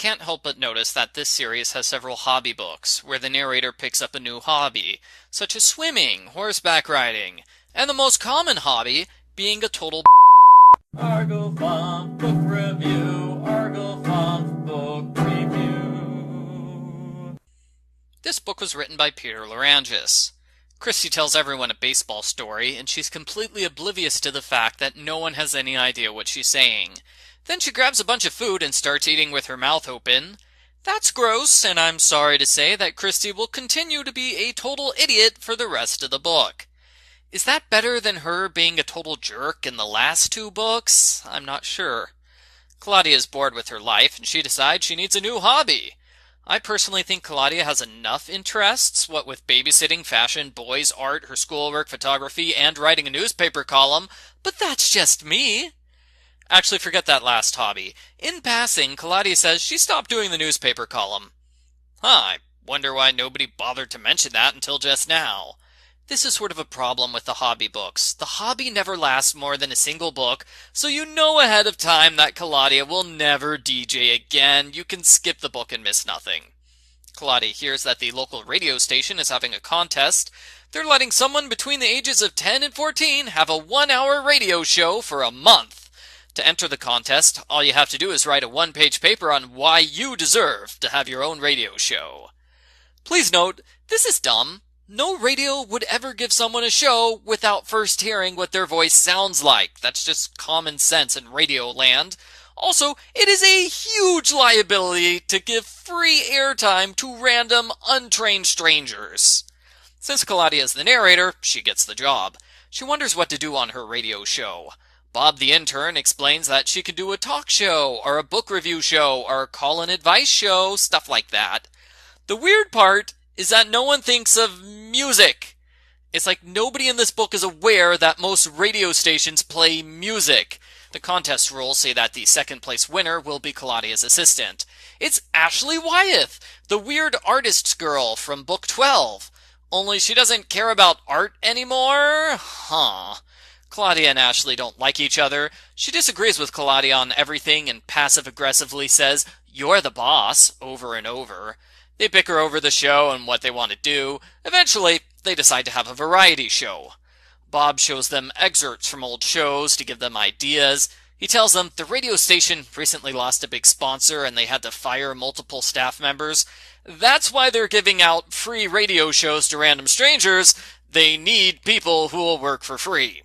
can't help but notice that this series has several hobby books, where the narrator picks up a new hobby, such as swimming, horseback riding, and the most common hobby being a total Argo Funk Book Review, Argo Funk Book Review. This book was written by Peter Larangis. Kristy tells everyone a baseball story, and she's completely oblivious to the fact that no one has any idea what she's saying. Then she grabs a bunch of food and starts eating with her mouth open. That's gross, and I'm sorry to say that Kristy will continue to be a total idiot for the rest of the book. Is that better than her being a total jerk in the last two books? I'm not sure. Claudia is bored with her life, and she decides she needs a new hobby. I personally think Claudia has enough interests, what with babysitting, fashion, boys, art, her schoolwork, photography, and writing a newspaper column, but that's just me. Actually, forget that last hobby. In passing, Claudia says she stopped doing the newspaper column. I wonder why nobody bothered to mention that until just now. This is sort of a problem with the hobby books. The hobby never lasts more than a single book, so you know ahead of time that Claudia will never DJ again. You can skip the book and miss nothing. Claudia hears that the local radio station is having a contest. They're letting someone between the ages of 10 and 14 have a 1-hour radio show for a month. To enter the contest, all you have to do is write a one-page paper on why you deserve to have your own radio show. Please note, this is dumb. No radio would ever give someone a show without first hearing what their voice sounds like. That's just common sense in radio land. Also, it is a huge liability to give free airtime to random, untrained strangers. Since Claudia is the narrator, she gets the job. She wonders what to do on her radio show. Bob the intern explains that she could do a talk show, or a book review show, or a call-in advice show, stuff like that. The weird part is that no one thinks of music. It's like nobody in this book is aware that most radio stations play music. The contest rules say that the second place winner will be Claudia's assistant. It's Ashley Wyeth, the weird artist girl from book 12. Only she doesn't care about art anymore? Claudia and Ashley don't like each other. She disagrees with Claudia on everything and passive-aggressively says, "You're the boss," over and over. They bicker over the show and what they want to do. Eventually, they decide to have a variety show. Bob shows them excerpts from old shows to give them ideas. He tells them the radio station recently lost a big sponsor and they had to fire multiple staff members. That's why they're giving out free radio shows to random strangers. They need people who will work for free.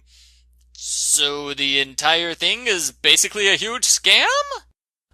So the entire thing is basically a huge scam?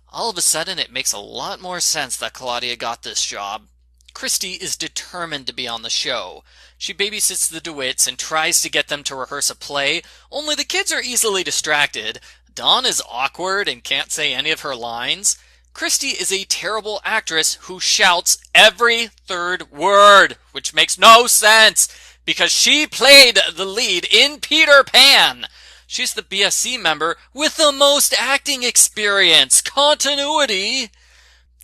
All of a sudden, it makes a lot more sense that Claudia got this job. Kristy is determined to be on the show. She babysits the DeWitts and tries to get them to rehearse a play, only the kids are easily distracted. Dawn is awkward and can't say any of her lines. Kristy is a terrible actress who shouts every third word, which makes no sense, because she played the lead in Peter Pan. She's the BSC member with the most acting experience. Continuity.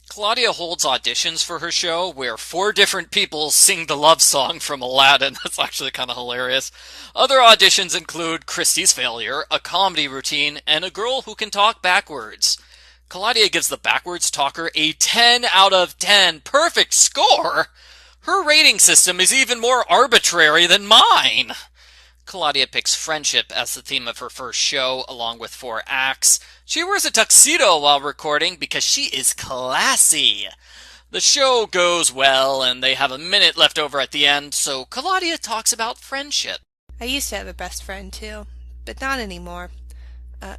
Claudia holds auditions for her show where 4 different people sing the love song from Aladdin. That's actually kind of hilarious. Other auditions include Kristy's failure, a comedy routine, and a girl who can talk backwards. Claudia gives the backwards talker a 10 out of 10. Perfect score! Her rating system is even more arbitrary than mine. Claudia picks friendship as the theme of her first show, along with 4 acts. She wears a tuxedo while recording because she is classy. The show goes well, and they have a minute left over at the end, so Claudia talks about friendship. I used to have a best friend, too, but not anymore.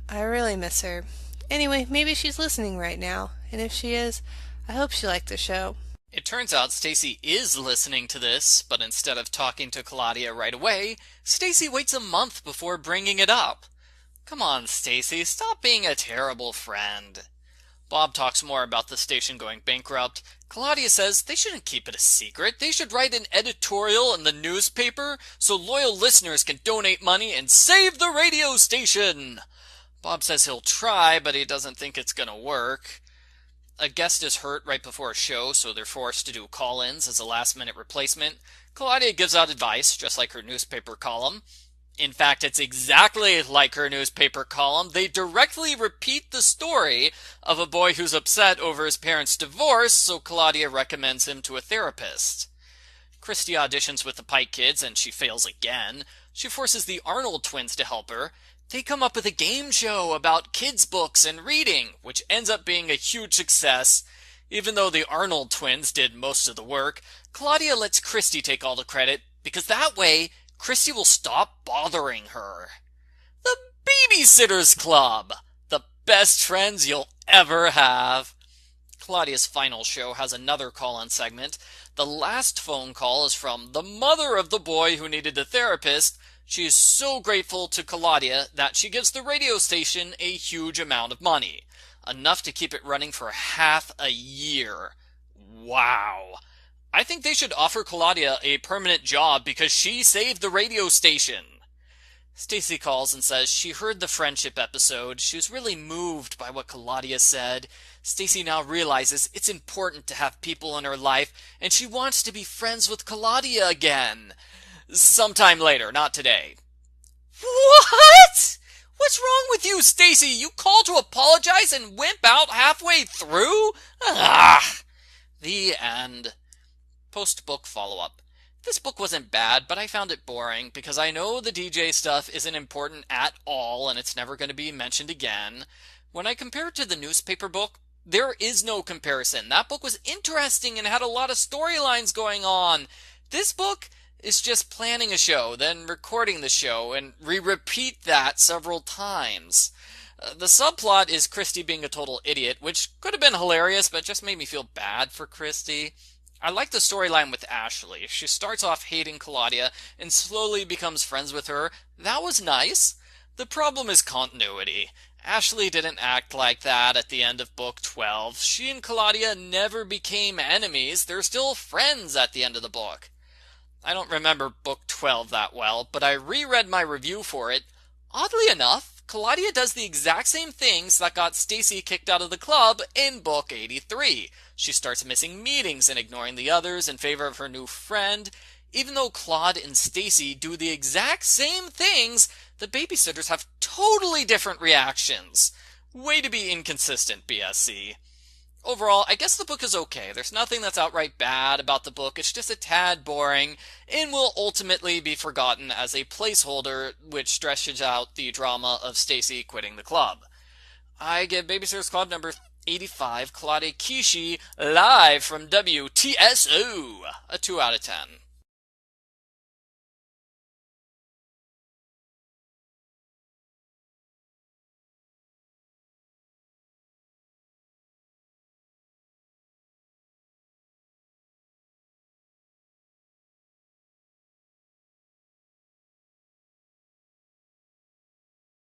I really miss her. Anyway, maybe she's listening right now, and if she is, I hope she liked the show. It turns out Stacy is listening to this, but instead of talking to Claudia right away, Stacy waits a month before bringing it up. Come on, Stacy, stop being a terrible friend. Bob talks more about the station going bankrupt. Claudia says they shouldn't keep it a secret. They should write an editorial in the newspaper so loyal listeners can donate money and save the radio station. Bob says he'll try, but he doesn't think it's gonna work. A guest is hurt right before a show, so they're forced to do call-ins as a last-minute replacement. Claudia gives out advice, just like her newspaper column. In fact, it's exactly like her newspaper column. They directly repeat the story of a boy who's upset over his parents' divorce, so Claudia recommends him to a therapist. Kristy auditions with the Pike Kids, and she fails again. She forces the Arnold twins to help her. They come up with a game show about kids' books and reading, which ends up being a huge success. Even though the Arnold twins did most of the work, Claudia lets Kristy take all the credit, because that way, Kristy will stop bothering her. The Babysitter's Club! The best friends you'll ever have. Claudia's final show has another call-in segment. The last phone call is from the mother of the boy who needed a therapist. She is so grateful to Claudia that she gives the radio station a huge amount of money. Enough to keep it running for half a year. Wow. I think they should offer Claudia a permanent job because she saved the radio station. Stacy calls and says she heard the friendship episode. She was really moved by what Claudia said. Stacy now realizes it's important to have people in her life, and she wants to be friends with Claudia again. Sometime later, not today. What? What's wrong with you, Stacy? You called to apologize and wimp out halfway through? Ah! The end. Post-book follow-up. This book wasn't bad, but I found it boring because I know the DJ stuff isn't important at all and it's never going to be mentioned again. When I compare it to the newspaper book, there is no comparison. That book was interesting and had a lot of storylines going on. This book is just planning a show, then recording the show, and repeat that several times. The subplot is Kristy being a total idiot, which could have been hilarious, but just made me feel bad for Kristy. I like the storyline with Ashley. She starts off hating Claudia and slowly becomes friends with her. That was nice. The problem is continuity. Ashley didn't act like that at the end of book 12. She and Claudia never became enemies. They're still friends at the end of the book. I don't remember book 12 that well, but I reread my review for it. Oddly enough, Claudia does the exact same things that got Stacy kicked out of the club in book 83. She starts missing meetings and ignoring the others in favor of her new friend. Even though Claude and Stacy do the exact same things, the babysitters have totally different reactions. Way to be inconsistent, BSC. Overall, I guess the book is okay. There's nothing that's outright bad about the book. It's just a tad boring and will ultimately be forgotten as a placeholder which stretches out the drama of Stacy quitting the club. I give Babysitter's Club number 85, Claudia Kishi, live from WTSO, a 2 out of 10.